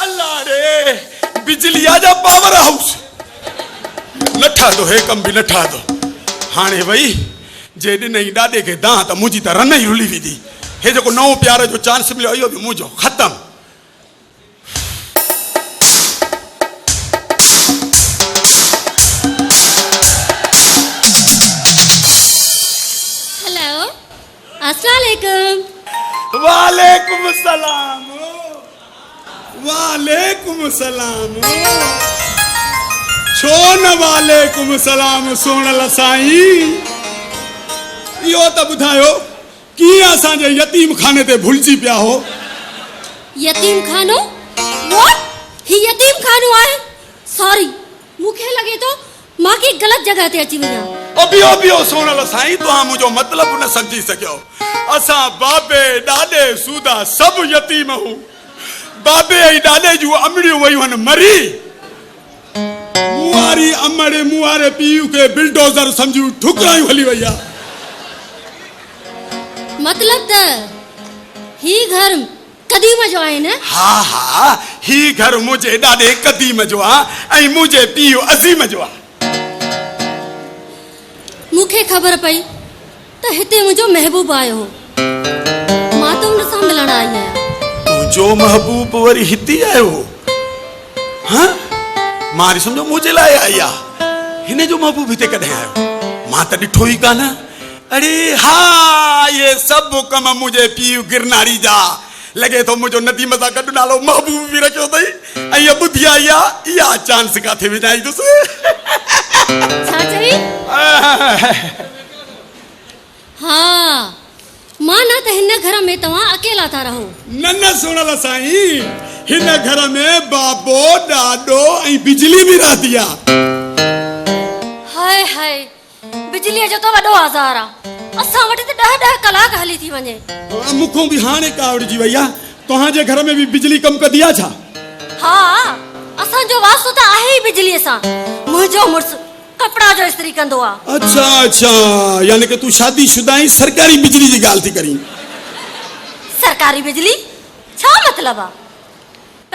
अल्लाह रे बिजली आजा power house नठा दो हे कम भी नठा दो हाणे वही जे ॾिनई ॾाॾे खे दां त मुंहिंजी त रन ई रुली वेंदी हे जेको नओं प्यार जो चांस मिलियो इहो बि मुंहिंजो ख़तम वालेकुम सलाम वालेकुम सलाम छो न वालेकुम सलाम सोनल साईं इहो त ॿुधायो कीअं असांजे यतीम खाने ते भुलिजी पिया हो यतीम खानो व्हाट ही यतीम खानो आहे सॉरी मूंखे लगे तो मां की गलत जगह ते अची वञा ओ बियो सोनल साईं तव्हां मुंहिंजो मतिलबु न सम्झी सघियो असां बाबे ॾाॾे सूदा सभु यतीम हूं बाबे ऐं ॾाॾे जूं अमड़ियूं वयूं आहिनि मरी मुआरी अमड़े मुआरे पीउ खे बिल्डोज़र सम्झूं ठुकरायूं हली वई आहे मतलब त ही घर कदीम जो आहे न हा ही घर मुंहिंजे ॾाॾे कदीम जो आहे ऐं मुंहिंजे पीउ अज़ीम जो आहे मूंखे ख़बर पई त हिते मुंहिंजो महबूब आयो हो मां त हुन सां मिलण आई आहियां तुंहिंजो महबूब वरी हिते आयो हो हाँ मां वरी सम्झो मुंहिंजे लाइ आई आहे हिन जो महबूब हिते कॾहिं आयो मां त ॾिठो ई कान अरे हा ये सभु कम मुंहिंजे पीउ गिरनारी जा लॻे थो मुंहिंजो नदीम सां गॾु नालो महबूब बि रखियो अथई ऐं इहा ॿुधी आई आहे इहा चांस किथे विझाईंदुसि छा चई हाँ मां न त हिन घर में तव्हां अकेला था रहो न सोनल साईं हिन घर में बाबो ॾाॾो ऐं बिजली बि रहंदी आहे हाय हाय बिजलीअ जो त वॾो आज़ार आहे असां वटि त 10 कलाक हली थी वञे मूंखों बि हाणे कावड़जी वई आहे तव्हांजे घर में बि बिजली कमु कंदी आहे छा हा असांजो वास्तो त आहे ई बिजलीअ सां मुंहिंजो मुड़ुसु कपड़ा जो इस्त्री कंदो आहे अच्छा यानी कि तू शादीशुदा आहीं सरकारी बिजली जी ॻाल्हि थी करीं सरकारी बिजली छा मतलब आहे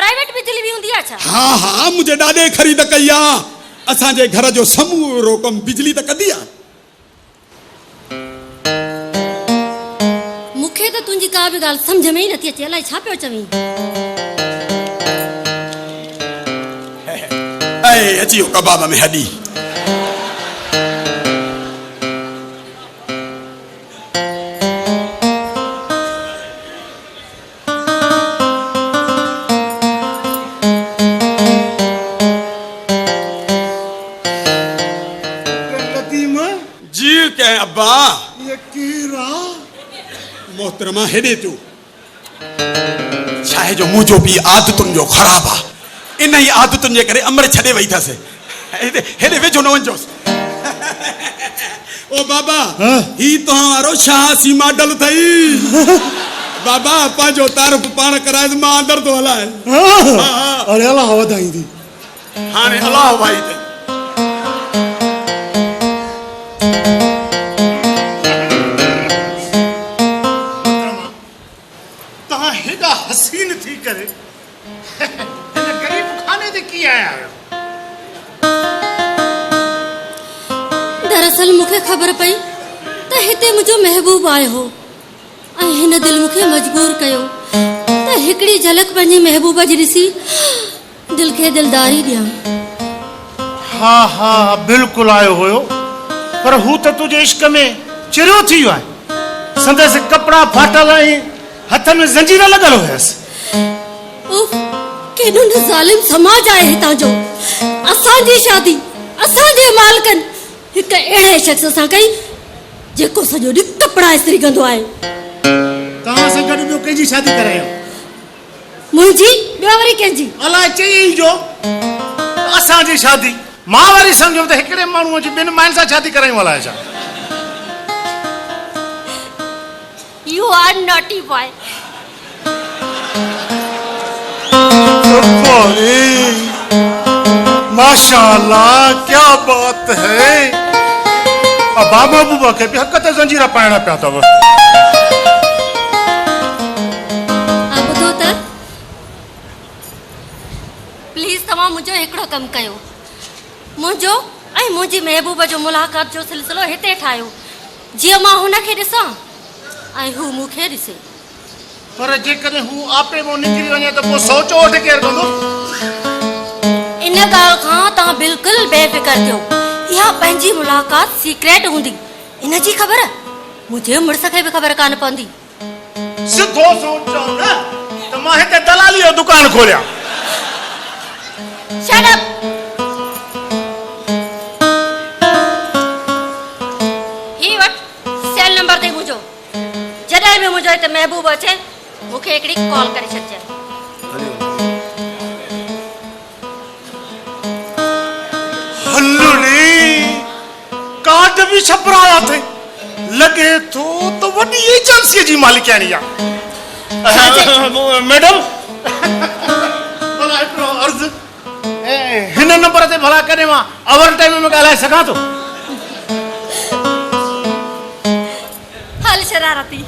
प्राइवेट बिजली भी हूंदी आहे छा हा मुंहिंजे ॾाॾे ख़रीद कई आहे असांजे घर जो समूरो कमु बिजली त कंदी आहे मूंखे त तुंहिंजी का बि ॻाल्हि सम्झ में ई नथी अचे अलाए छा पियो चवीं अची वियो कबाब में हॾी अब्बा ये कीरा मोहतरमा हेॾे थियो छा आहे जो मुंहिंजो बि आदतुनि जो ख़राब आहे इन ई आदतुनि जे करे अमर छॾे वई अथसि हेॾे वेझो न वञजोसि ओ बाबा ही तव्हां वारो शाहसी मॉडल अथई बाबा पंहिंजो तारीफ़ पाण कराए मां अंदरि थो हलाए अरे अलाह वधाईंदी हाणे अलाह भाई अथई हसीन थी करे इन गरीब खाने ते की आया दरअसल मूंखे ख़बर पई त हिते मुंहिंजो महबूब आयो हो ऐं हिन दिल मूंखे मजबूर कयो त हिकिड़ी झलक पंहिंजे महबूब जी ॾिसी दिल खे दिलदारी ॾियां हा बिल्कुलु आयो हुयो पर हू त तुंहिंजे इश्क में चिरियो थी वियो आहे संदसि कपिड़ा फाटल ऐं हथ में जंजीर लॻल हुयसि उफ केॾो न ज़ालिम समाज आहे हितां जो असांजी शादी असांजे मालकनि हिकु अहिड़े शख़्स सां कई जेको सॼो ॾींहुं कपिड़ा इस्त्री कंदो आहे तव्हां सां गॾु ॿियो कंहिंजी शादी करायो मुंहिंजी ॿियो वरी कंहिंजी अलाए चई जो असांजी शादी मां वरी सम्झो त हिकिड़े माण्हूअ जी ॿिनि माइनि सां शादी करायूं अलाए छा You are naughty boy. माशाअल्लाह क्या बात है अब बाबा बुबा के भी हक़ ते जंजीरा पाइणा पिया अथव ॿुधो त प्लीज़ तव्हां मुंहिंजो हिकिड़ो कमु कयो, मुंहिंजो ऐं मुंहिंजी महबूब जो मुलाक़ात जो सिलसिलो हिते ठाहियो, जीअं मां हुनखे ॾिसां ऐं हू मूंखे ॾिसे। पर जेकॾहिं हू आपे मां निकिरी वञे त पोइ सोचो वठि केरु कंदो? इन ॻाल्हि खां तव्हां बिल्कुलु बेफ़िक्र थियो, इहा पंहिंजी मुलाक़ात सीक्रेट हूंदी। इन जी ख़बर मुंहिंजे मुड़ुस खे बि ख़बर कान पवंदी। सिधो सोचो न त मां हिते दलाली जो दुकान खोलियां। Shirt up. ही वट सेल नंबर ते मुंहिंजो, जॾहिं बि मुंहिंजो हिते महबूब अचे मूंखे हिकिड़ी कॉल करे छॾिजे। हलड़ी कार्ड भी छपराया थे, लगे तो वॾी एजेंसी जी मालिकाणी आहे। मैडम भला हिकिड़ो अर्ज़, हिन नंबर ते भला कॾहिं मां ओवर टाइम में ॻाल्हाए सघां थो? हल शरारती।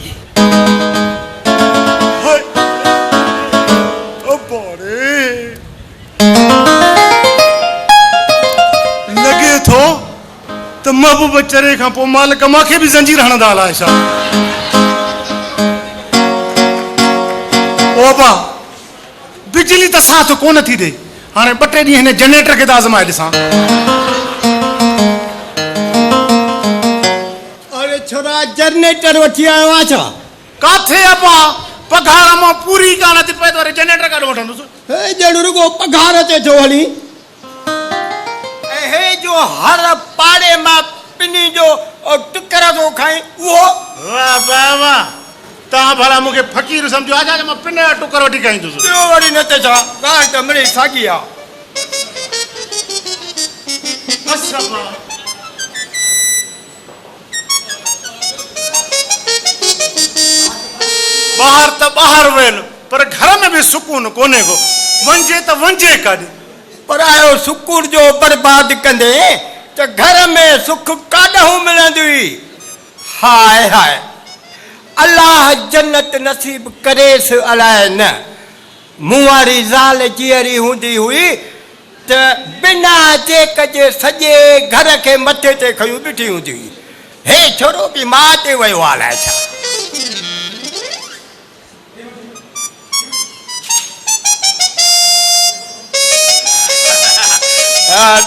लगे थो त महबूब चरे खां पोइ मालिक मूंखे बि ज़ंजीर हणंदा अलाए छा। ओबा बिजली त साथ कोन थी ॾे, हाणे 2-3 ॾींहं हिन जनरेटर खे त आज़माए ॾिसां। अरे छोरा जनरेटर वठी आयो आहे छा? काथे अपा पघार मां पूरी कान थी पए त वरी जनरेटर काॾो वठंदुसि? हे ॼण रुगो पघार ते थो हली। हे जो हर पाड़े मां पिनी जो टुकर थो खाई उहो। वाह वाह वाह, तव्हां भला मूंखे फ़क़ीर सम्झो? आजा मां पिन जा टुकर वठी खाईंदुसि। ॿियो वरी न त छा, ॻाल्हि त मिड़ई साॻी आहे। ॿाहिरि त ॿाहिरि वेल, पर घर में बि सुकून कोन्हे को। वञे त वञे काॾे? पर आयो सुकून जो बर्बाद कंदे त घर में सुख काॾहूं मिलंदी। हाय हाय, अल्लाह जन्नत नसीब करेसि अलाए न। मूं वारी ज़ाल जीअरी हूंदी हुई त बिना चेक जे सॼे घर खे मथे ते खयूं बीठी हूंदी हुई। हे छोरो बि मां ते वियो आहे अलाए छा।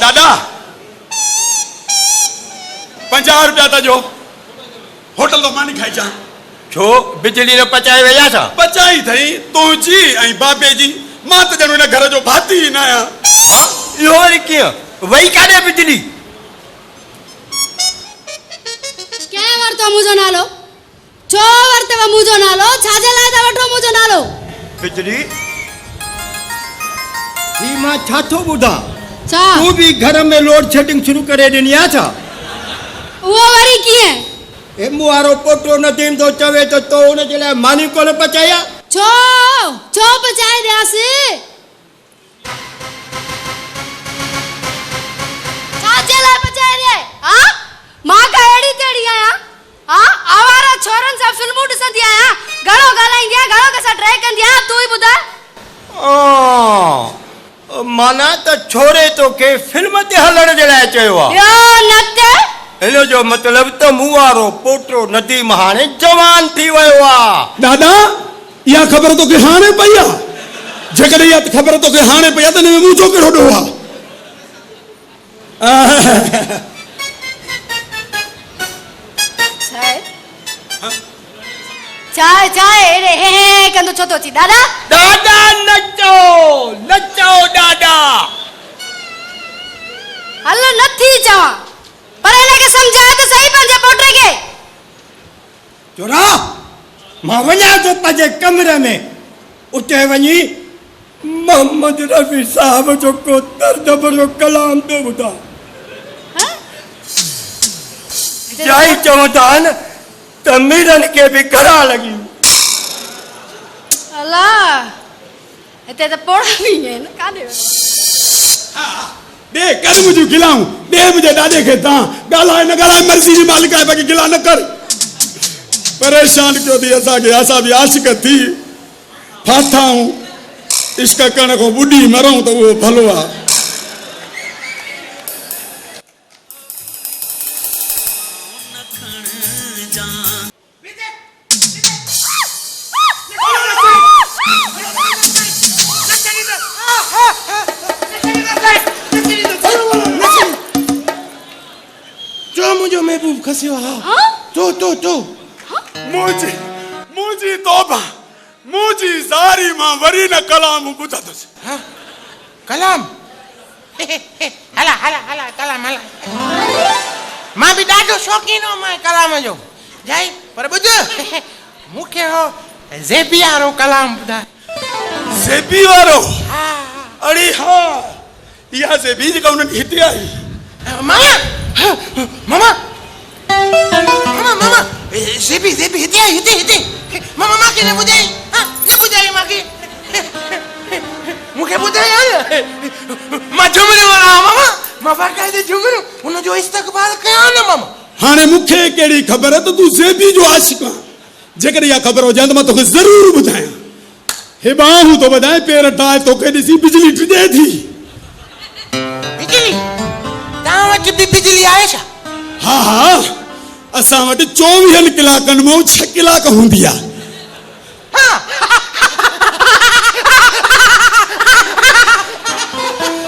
दादा 50 रुपया था जो होटल तो मानी खाई चा। छो बिजली न पचाए वया छा? पचाई थई तुंहिंजी ऐं बाबे जी। मां त ॼणो हिन घर जो भाती ई न आहियां। इहो वरी कीअं वई काॾे बिजली? कंहिं वरितो मुंहिंजो नालो? छो वरितव मुंहिंजो नालो? छाजे लाइ था वठो मुंहिंजो नालो? बिजली ही मां छा थो ॿुधां? छा तूं बि घर में लोड शेडिंग शुरू करे ॾिनी आहे छा? उहो वरी कीअं? हेमू वारो पोटो न थींदो चवे त तो हुनजे लाइ मानी कोन पचाया? छो छो पचाए ॾियासीं? छाजे लाइ पचाए ॾिए? हा मां का अहिड़ी तेड़ी आहियां? हा आवारा छोरनि सां फिल्मूं ॾिसंदी आहियां, घणो ॻाल्हाईंदी आहियां, घणो कंहिंसां ट्राए कंदी आहियां, तूं ई ॿुधाए। माना त छोरे तोखे फिल्म ते हलण जे लाइ चयो आहे? ॿियो न त हिन जो मतिलब त मूं वारो पोटो नदीम हाणे जवान थी वियो आहे। दादा इहा ख़बर तोखे हाणे पई आहे? जेकॾहिं इहा ख़बर तोखे हाणे पई आहे त हिन में मुंहिंजो कहिड़ो ॾोह आहे? चाय चाय रे हे कंदो छो तो अची? दादा दादा नचो नचो दादा। हल नथी चवां, पर हिनखे सम्झाए त सही पंहिंजे पोटे खे। चोरा मां वञा थो पंहिंजे कमरे में, उते वञी मोहम्मद रफ़ी साहब जो को दर्द भरो कलाम पियो ॿुधां। जाई चवंदा आहिनि त मीरनि खे बि घड़ा लॻी। अल्लाह हिते त पोड़ा बि आहिनि काॾे? दे कर मुझे खिलाऊं, दे मुझे दादे के ता गाला न गाला मर्जी जी मालिक है बाकी गिला न कर। परेशान क्यों थी असा के असा भी आशिक थी फाथा हूं इश्क करण को बुढ़ी मरूं तो वो भलो आ जो मुझे महबूब खसियो हा तो मुझी तौबा मुझी ज़ारी मां वरी न कलाम ॿुधंदुस हाँ कलाम हला हला हला कलाम हला मां भी ॾाढो शौक़ीन हो मैं कलाम जो जाई पर ॿुध मूंखे हो ज़ेबी वारो कलाम ॿुधा ज़ेबी वारो अरे हाँ इहा ज़ेबी जेका उन्हनि हिते आई मामा मामा मामा मामा ज़ेबी ज़ेबी हिते मामा मां के न ॿुधाई न ॿुधाई मां के मूंखे ॿुधाई मां झुमरियो वारा मामा मां बाक़ाइदे झुमरियो उन जो इस्तक़बाल कया न मामा हाणे मूंखे कहिड़ी ख़बर आहे त तूं ज़ेबी जो आशिक़ आहे जेकॾहिं इहा ख़बर हुजे त मां तोखे ज़रूरु ॿुधायां हे बाहूं तो ॿुधाए पेर टाए तोखे ॾिसी बिजली टिजे थी बिजली तव्हां वटि बि बिजली आहे छा हा हा असां वटि 24 कलाकनि मां 6 कलाक हूंदी आहे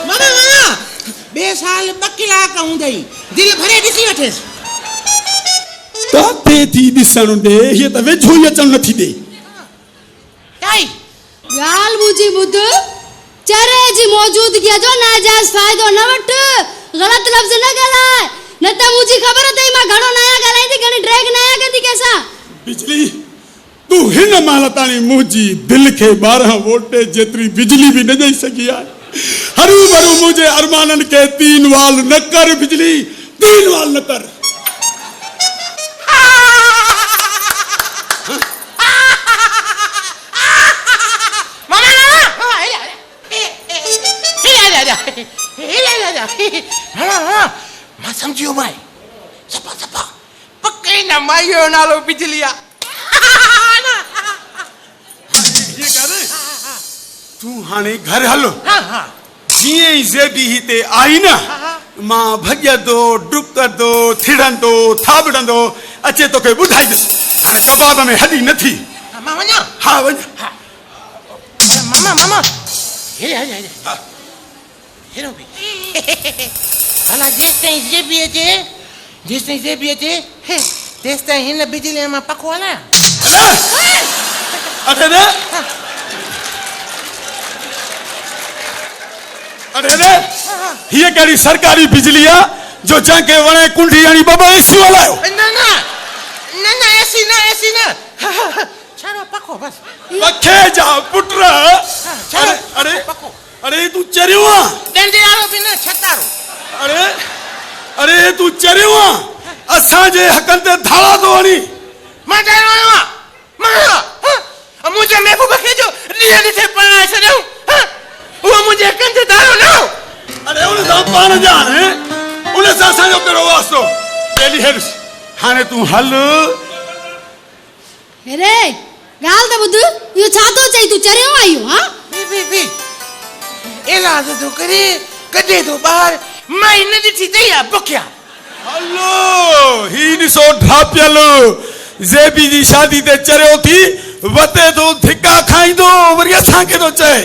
मामा मामा ॿिए साल 2 कलाक हूंदई दिलि भरे ॾिसी वठेसि काथे थी ॾिसण ॾे हीअ त वेझो ई अचणु नथी ॾे ताई ॻाल्हि मुंहिंजी ॿुध चरे जी मौजूदगीअ जो नाजाइज़ फ़ाइदो न वठ ग़लति लफ़्ज़ न ॻाल्हाए न त मुंहिंजी ख़बर अथई मां घणो नया ॻाल्हाईंदी घणी ड्रैग नया कंदी कंहिंसां बिजली तूं हिन महिल ताणी मुंहिंजी दिलि खे 12 वोल्ट जेतिरी बिजली बि न ॾेई सघी आहे हरू भरू मुंहिंजे अरमाननि खे 3 वाल न कर बिजली 3 वाल न कर मां समझियो भाई सपा सपा पक्के न मायो नालो बिजलिया ये कर तू हाणे घर हल हाँ हाँ जीअं ई ज़ेबी हिते आई न मां भॼंदो डुकंदो थिड़ंदो थाबड़ंदो अचे तोखे ॿुधाईंदुसि हाणे कबाब में हॾी नथी मां वञा हा वञ मामा मामा हेरे हेरे हेरो भी हला जेसिताईं ज़ेबी अचे तेसिताईं हिन बिजलीअ मां पको हलायां अरे हीअ कहिड़ी सरकारी बिजली आहे जो जंहिंखे वणे कुंडी हणी ॿ एसियूं हलायो न एसी न छाड़ो पको बस पखे जा पुट अरे पको अरे तू चरियो आहे डंडे वारो बि न छतारो अरे तू चरियो आहे असांजे हक़नि ते धाड़ा थो हणी मां चयो आहियां मां मुंहिंजे महबूब खे जो ॾिठे परणाए छॾियो उहो मुंहिंजे हक़नि ते धाड़ो न अरे उन सां पाण ॼाण उन सां असांजो कहिड़ो वास्तो ॾेली हेॾ हाणे तूं हल अरे ॻाल्हि त ॿुध इहो छा थो चई तूं चरियो आहियो हा बी इलाज तो करे कढे तो ॿाहिरि मां न ॾिठी अथई आहे बुखिया हलो ही ॾिसो ढापियल ज़ेबी जी शादी ते चरियो थी वते तो धिका खाईंदो वरी असांखे थो चए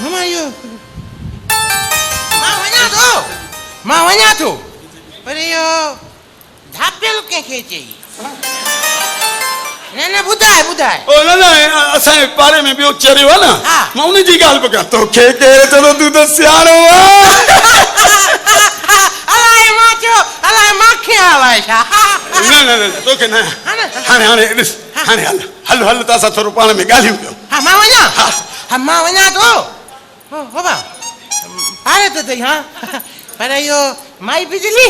मामा यो मां वञा थो पर इहो ढापियल कंहिंखे चई न ॿुधाए ओ न असांजे पारे में ॿियो चरियो आहे न हा। मां उन जी ॻाल्हि पियो कयां तोखे केरु चलो तूं त सियाणो अलाए मांखे हलाए छा न तोखे न हाणे ॾिस हाणे हल त असां थोरो पाण में ॻाल्हियूं कयूं हा मां वञा थो हो बाबा पारे तो अथई हाँ पर इहो माई बिजली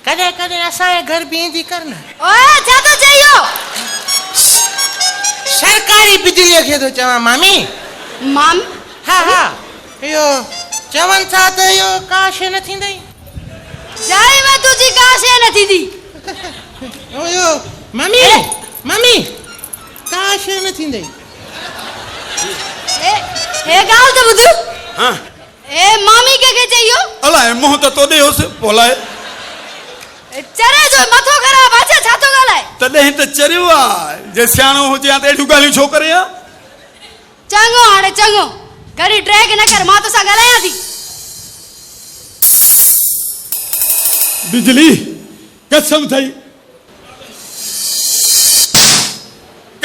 कॾहिं कॾहिं असांजे घर बि ईंदी कर न ओए छा थो चइयो सरकारी बिजलीअ खे थो चवां मामी माम हा इहो चवनि था त इहो का शइ न थींदई जाई में तुझी का शइ न थींदी इहो मम्मी का शइ न थींदई हे ॻाल्हि त ॿुध हाँ ए मामी के चइयो अलाए मुंह त तो ॾेयोसि पोलाए चरे जो मथो ख़राब आहे छा थो ॻाल्हाए तॾहिं त चरियो आहे जे सियाणो हुजे हा त अहिड़ियूं ॻाल्हियूं छो करे हा चङो हाणे चङो घड़ी ड्रैग न कर मां तोसां ॻाल्हायां थी बिजली कसम थई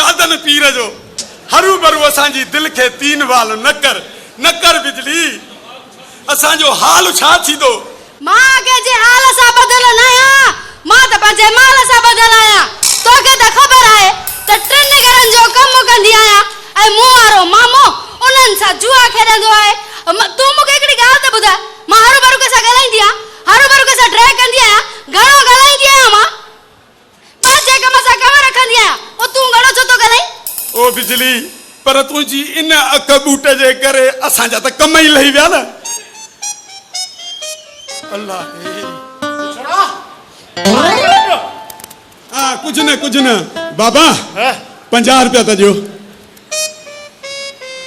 कादन पीर जो हरू भरू असांजी दिलि खे तीन वाल न कर बिजली असांजो हाल छा थींदो मां के जे हाल सां बदल न आहियां मां त पंहिंजे माल सां बदल आहियां तोखे त ख़बर आहे त टिनि घरनि जो कमु कंदी आहियां ऐं मूं वारो मामो उन्हनि सां जुआ खेॾंदो आहे तूं मूंखे हिकिड़ी ॻाल्हि त ॿुधाए मां हरू भरू कंहिंसां ॻाल्हाईंदी आहियां हरू भरू कंहिंसां ड्रैग कंदी आहियां घणो ॻाल्हाईंदी आहियां मां पंहिंजे कम सां कम रखंदी आहियां ओ तूं घणो छो थो ॻाल्हाईं ओ बिजली पर तुंहिंजी इन अख बूट जे करे असांजा त कम ई लही विया न अल्लाह हाँ कुछ न बाबा 50 रुपया त ॾियो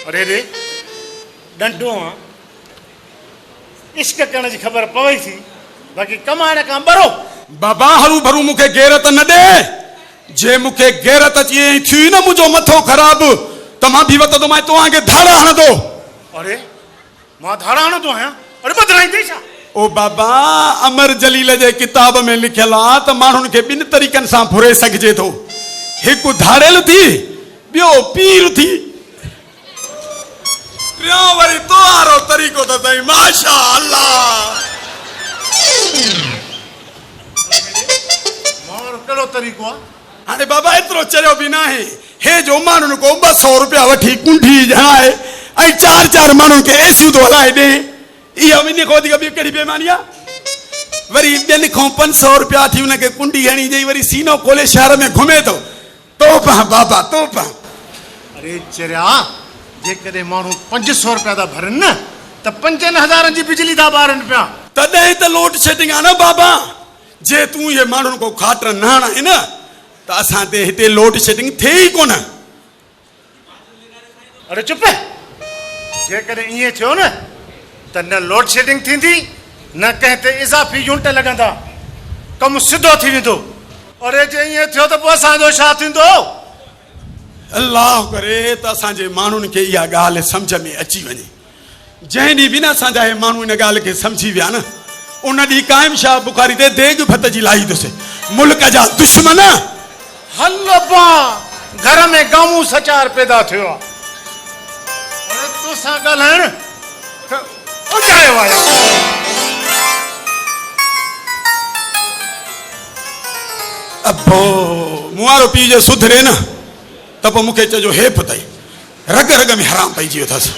अरे रे डंडो आहे इश्क करण जी ख़बर पवई थी बाक़ी कमाइण खां बरो बाबा हरू भरू मूंखे गैरत न ॾे जे मूंखे गैरत अची थी न मुंहिंजो मथो ख़राब त मां बि वतंदो मां तव्हांखे धाड़ा हणंदो अरे मां धाड़ा हणंदो आहियां अरे बदिराईंदे छा ओ बाबा अमर जलील जे किताब में लिखियल आहे त माण्हुनि खे ॿिनि तरीक़नि सां फुरे सघिजे थो हिकु धाड़ियल थी ॿियो पीर थी टियों वरी तोहारो तरीक़ो त अथई माशा अल्लाह मारो कहिड़ो तरीक़ो आहे हाणे बाबा एतिरो चरियो बि न आहे हे जो माण्हुनि को 200 रुपया वठी कुंडी हणाए ऐं 4 माण्हुनि खे एसियूं थो हलाए ॾे इहा इन खां वधीक ॿी कहिड़ी बेईमानी आहे वरी ॿियनि खां 500 रुपया वठी हुनखे कुंडी हणी ॾेई वरी सीनो खोले शहर में घुमे थो तोपा बाबा तोपा अरे चरिया जेकॾहिं माण्हू 500 रुपया था भरनि न त 5000 जी बिजली था ॿारनि पिया तॾहिं त लोड शेडिंग आहे न बाबा जे तूं इहे माण्हुनि को खाट न हणाए न त असां ते हिते लोड शेडिंग थिए ई कोन अरे चुप जेकॾहिं ईअं थियो न त न लोड शेडिंग थींदी न कंहिं ते इज़ाफ़ी यूनिट लॻंदा कमु सिधो थी वेंदो अरे जे ईअं थियो त पोइ असांजो छा थींदो अल्लाह करे त असांजे माण्हुनि खे इहा ॻाल्हि सम्झ में अची वञे जंहिं ॾींहुं बि न असांजा हे माण्हू इन ॻाल्हि खे सम्झी विया न उन ॾींहुं क़ाइम शाह बुखारी ते देग भत जी लाहींदुसि मुल्क जा दुश्मन हल बा घर में गामू सचार पैदा थियो आहे अरे तोसां ॻाल्हाइण त उजायो आहे अबो मूं वारो पीउ जे सुधरे न त पोइ मूंखे चइजो हेठि अथई रग रग में हराम पइजी वियो अथसि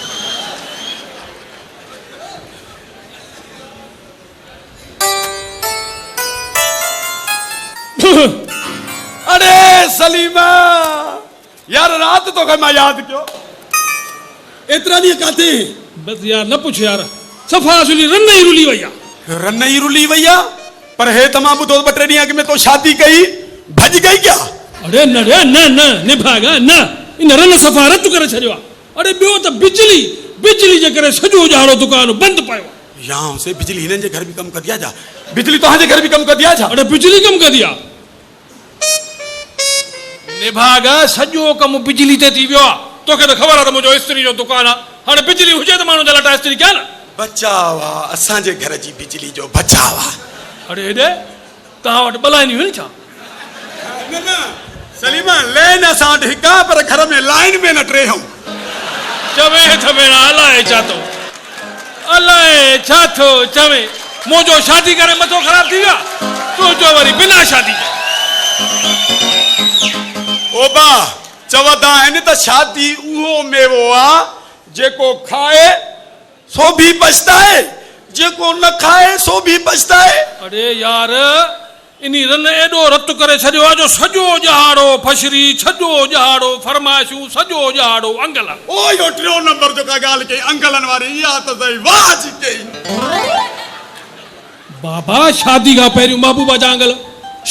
अरे सलीमा यार रात तो मैं याद क्यों इतना ॾींहं काथे बस यार न पूछ यार सफ़ा असली रन ही रुली वई आहे रन ही रुली वई आहे पर हे तमाम ॿुधो 2-3 ॾींहं अॻु में तो शादी कई भज गई क्या अरे न रे न न निभागा न इन रन सफ़ा रद्द करे छॾियो आहे अरे ॿियो त बिजली जे करे सॼो उजाड़ो दुकान बंदि पियो आहे यहाँ से बिजली हिननि जे घर भी कम कर दिया जा बिजली तव्हांजे घर भी कम कर दिया जा अरे बिजली कम कर दिया निभागा सॼो कमु बिजली ते थी वियो आहे तोखे त ख़बर आहे त मुंहिंजो इस्त्री जो दुकानु आहे हाणे बिजली हुजे त माण्हू जा लटा इस्त्री कया न बचाव आहे असांजे घर जी बिजली जो बचाव आहे अरे हेॾे तव्हां वटि ॿलाईंदियूं आहिनि छा न सलीमा लेन असां वटि हिकु आहे पर घर में लाइन में न टे हूं चवे त भेणा अलाए छा थो चवे मुंहिंजो शादी करे मथो ख़राब थी वियो तुंहिंजो वरी बिना शादी ओबा चवंदा आहिनि त शादी उहो मेवो आहे जेको खाए सो भी पछताए जेको न खाए सो भी पछताए अरे यार इनी रन एॾो रत करे छॾियो आहे जो सॼो जहाड़ो फशरी सॼो जहाड़ो फरमाइशूं सॼो जहाड़ो अंगल ओ यो 3 नंबर जो का ॻाल्हि कई अंगलनि वारी इहा त सही वाज कई बाबा शादी खां पहिरियों महबूबा जा अंगल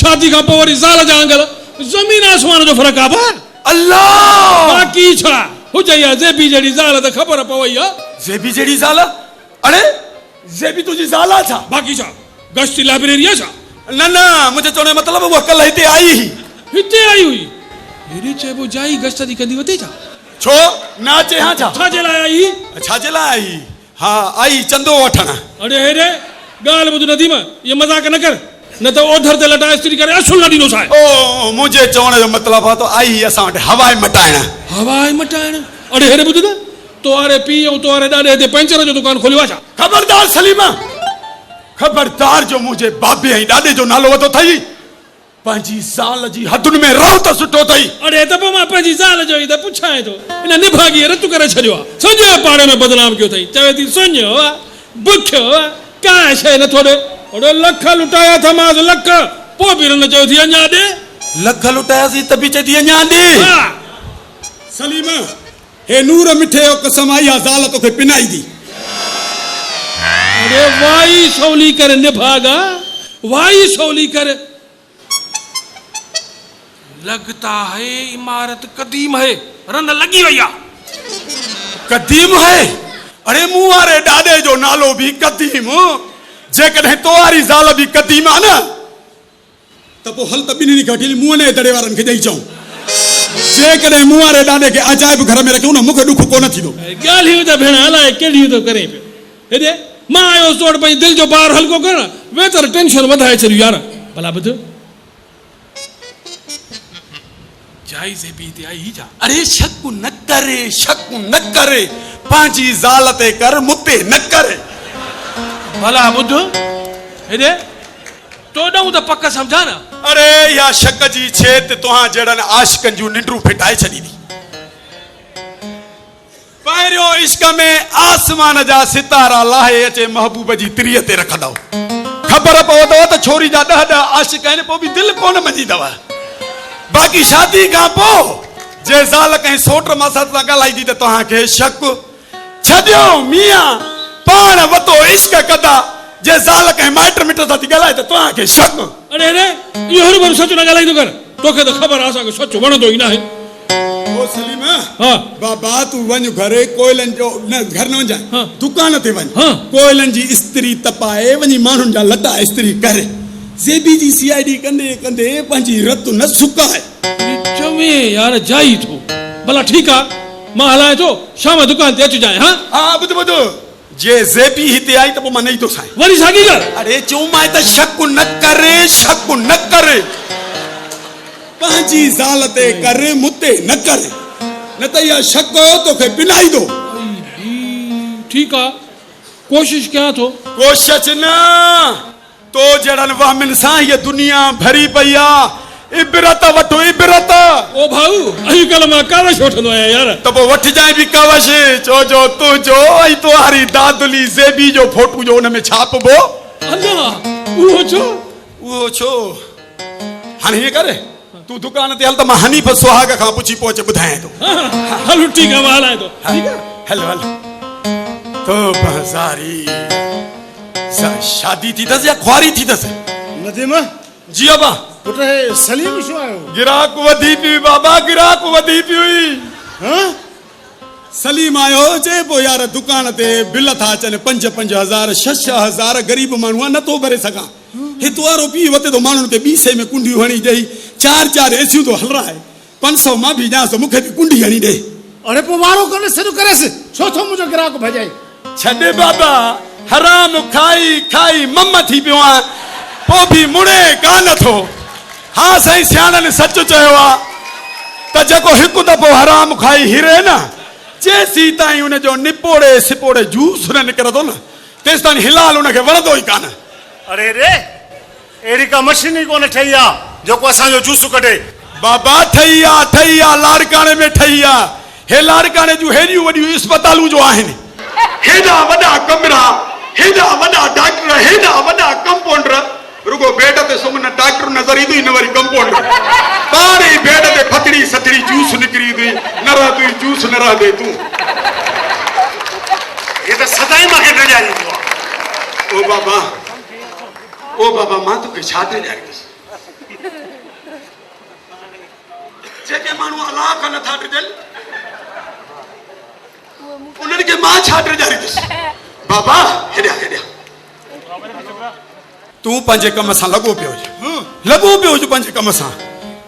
शादी खां पोइ वरी ज़ाल जा अंगल ज़मीन आसमान जो फ़र्क़ु आहे अल्लाह बाक़ी छा हुजे या ज़ेबी जहिड़ी ज़ाल त ख़बर पवई आहे ज़ेबी जहिड़ी ज़ाल अड़े ज़ेबी तुंहिंजी ज़ाल आहे छा बाक़ी छा गश्ती लाइब्रेरी आहे छा न न मुंहिंजे चवण जो मतिलबु उहा कल्ह हिते आई हुई हिते आई हुई हेॾे चइबो जाई गश्त थी कंदी वते छा छो न अचे हा छा छाजे लाइ आई छाजे लाइ आई हा आई चंदो वठण अरे हेॾे ॻाल्हि ॿुध नदीम इहे मज़ाक न कर न त ओधर ते लटा इस्त्री करे असुल न ॾींदो सां ओ मुंहिंजे चवण जो मतिलबु आहे त आई असां वटि हवाए मटाइण हवाए मटाइण अरे हेॾे ॿुध त तोवारे पीउ ऐं तोवारे ॾाॾे हिते पंचर जो दुकानु खोलियो आहे छा ख़बरदार सलीमा ख़बरदार जो मुंहिंजे बाबे ऐं ॾाॾे जो नालो वतो अथई पंहिंजी ज़ाल जी हदुनि में रहो त सुठो अथई अरे त पोइ मां पंहिंजी ज़ाल जो ई त पुछां थो इन निभागीअ रतु करे छॾियो आहे सॼे पाड़े में बदनाम कयो अथई चवे थी सुञो आहे बुखियो आहे का शइ नथो ॾे ओॾो लख लुटाया थमास लख पोइ बि न चयो थी अञा ॾे लख लुटायासीं त बि चए थी अञा ॾे हा सलीमा हे नूर मिठे जो कसम आई आहे ज़ाल तोखे पिनाई दी अरे वाई सवली करे निभागा वाई सवली करे लगता है इमारत कदीम है रन लगी वही आहे कदीम है अरे मूं वारे ॾाॾे जो नालो बि कदीम जेकॾहिं तोवारी ज़ाल बि कदीम आहे न त पोइ हल त ॿिन्हिनि खे वठी मूं ने दड़े वारनि खे ॾेई चऊं जेकॾहिं मूं वारे ॾाॾे खे अजाइब घर में रखूं न मूंखे ॾुख कोन थींदो ॻाल्हियूं त भेण अलाए कहिड़ियूं थो करे पियो हेॾे मां आयो तोड़ पंहिंजी दिलि जो ॿार हल्को कर वेतर टेंशन वधाए छॾियो यार भला ॿुध जाइज़े बि हिते आई छा अरे शक न करे पंहिंजी ज़ाल ते कर मुते न करे भला ॿुध हेॾे तोॾऊं त पक सम्झा न अरे या शक जी छेत तव्हां जहिड़नि आशिकनि जूं निंड्रूं फिटाए छॾींदी पहिरियों इश्क में आसमान जा सितारा लाहे अचे महबूब जी तिरीअ ते रखंदव ख़बर पवंदव त छोरी जा 10 आशिक आहिनि पोइ बि दिलि कोन मञींदव बाक़ी शादी खां पोइ जे ज़ाल कंहिं सोट मां सां ॻाल्हाईंदी त तव्हांखे शक छॾियो मियां पाण वतो इश्क कंदा जे ज़ाल कंहिं माइट मिट सां थी ॻाल्हाए त तव्हांखे शक अरे अरे इहो हर सच न ॻाल्हाईंदो कर तोखे त ख़बर आहे असांखे सच वणंदो ई न आहे ओ सलीमा हा बाबा तू वञ घरे कोयलनि जो न घर न वञाए हाँ। दुकान ते वञ हाँ। कोयलनि जी इस्त्री तपाए वञी माण्हुनि जा लटा इस्त्री करे ज़ेबी जी सीआईडी कंदे कंदे पंहिंजी रत न सुकाए चवे यार जाई थो भला ठीकु आहे मां हलाए थो शाम दुकान ते अचिजांइ हा हा ॿुध जे ज़ेबी हिते आई त पोइ मां नहीं थो साईं वरी साॻी ॻाल्हि अरे चऊमांइ त शक न करे पंहिंजी ज़ाल ते कर मुते न करे न त इहा शक तोखे पिनाई दो ठीकु आहे कोशिशि कयां थो कोशिश न तो जड़न वहमिन सां ये दुनिया भरी पई आहे इबरत वठो इबरत ओ भाऊ अॼुकल्ह मां कावश वठंदो आहियां यार त पोइ वठजांइ बि कवश छो जो तुंहिंजो ऐं तुंहिंजी दादुली ज़ेबी जो फोटू जो हुन में छापबो अल्लाह उहो छो हाणे हीअं करे तूं दुकान ते हल त मां हनीफ सुहाग खां पुछी पोइ ॿुधायां थो हल ठीकु आहे मां हलाए थो हल तो बज़ारी शादी थी अथसि या ख्वारी थी अथसि नदीम जी अबा पुट हे सलीम छो आयो गिराक वधी पई बाबा गिराक वधी पई हुई हां सलीम आयो चए पोइ यार दुकान ते बिल था अचनि 5-5 हज़ार 6-6 गरीब माण्हू आहे नथो भरे सघां हिते वारो पी वते थो माण्हुनि खे 200 में कुंडियूं हणी ॾेई 4 एसियूं थो हलराए 500 मां बि ॾियां थो मूंखे बि कुंडी हणी ॾे अरे पोइ वारो कोन्हे सॾु करेसि छो थो मुंहिंजो ग्राहक भॼाई छॾे बाबा हराम खाई खाई मम थी पियो आहे पोइ बि मुड़े कान थो हा साईं सियाणनि सच चयो आहे त जेको हिकु दफ़ो हराम खाई हिरे न जेसीं ताईं हुनजो निपोड़े सिपोड़े जूस न निकिरंदो न तेसि ताईं हिलाल हुनखे वणंदो ई कान अरे रे अहिड़ी का मशीन ई कोन ठही आहे जेको असांजो जूस कढे बाबा ठही आहे लाड़काणे में ठही आहे हे लाड़काणे जूं हेॾियूं वॾियूं इस्पतालूं जो आहिनि हेॾा वॾा कमरा हेॾा वॾा डॉक्टर हेॾा वॾा कंपाउंडर रुगो बेड ते सुम्हण डॉक्टर नज़र ईंदो न वरी कंपाउंडर पाण ई बेड ते फतड़ी सतड़ी जूस निकिरी ईंदी न रहंदी जूस न रहंदे तूं ये त सदाई मूंखे ॾियारींदो आहे ओ बाबा मां तोखे छा थो ॾियारींदुसि जेके माण्हू अलाह खां नथा ड्रिजनि उन्हनि खे मां छा ड्रिजारींदुसि। बाबा हेॾिया हेॾिया तूं पंहिंजे कम सां लॻो पियो हुजे पंहिंजे कम सां,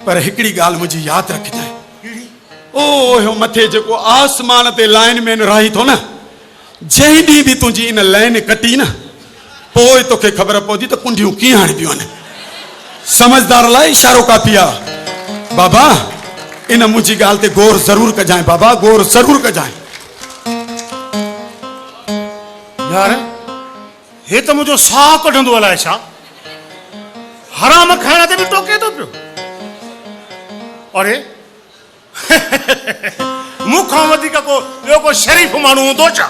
पर हिकिड़ी ॻाल्हि मुंहिंजी यादि रखजांइ। ओ हो मथे जेको आसमान ते लाइनमैन रही थो न, जंहिं ॾींहुं बि तुंहिंजी इन लाइन कटी न, पोइ तोखे ख़बर पवंदी त कुंडियूं कीअं हणबियूं आहिनि। समझदार लाइ इशारो काफ़ी आहे। बाबा इन मुंहिंजी ॻाल्हि ते गौर ज़रूर कजांइ, बाबा गौर ज़रूर कजांइ। यार हे त मुंहिंजो साह कढंदो अलाए छा, हराम खाइण ते बि टोके थो पियो। अरे मूंखां वधीक ॿियो को शरीफ़ माण्हू हूंदो छा?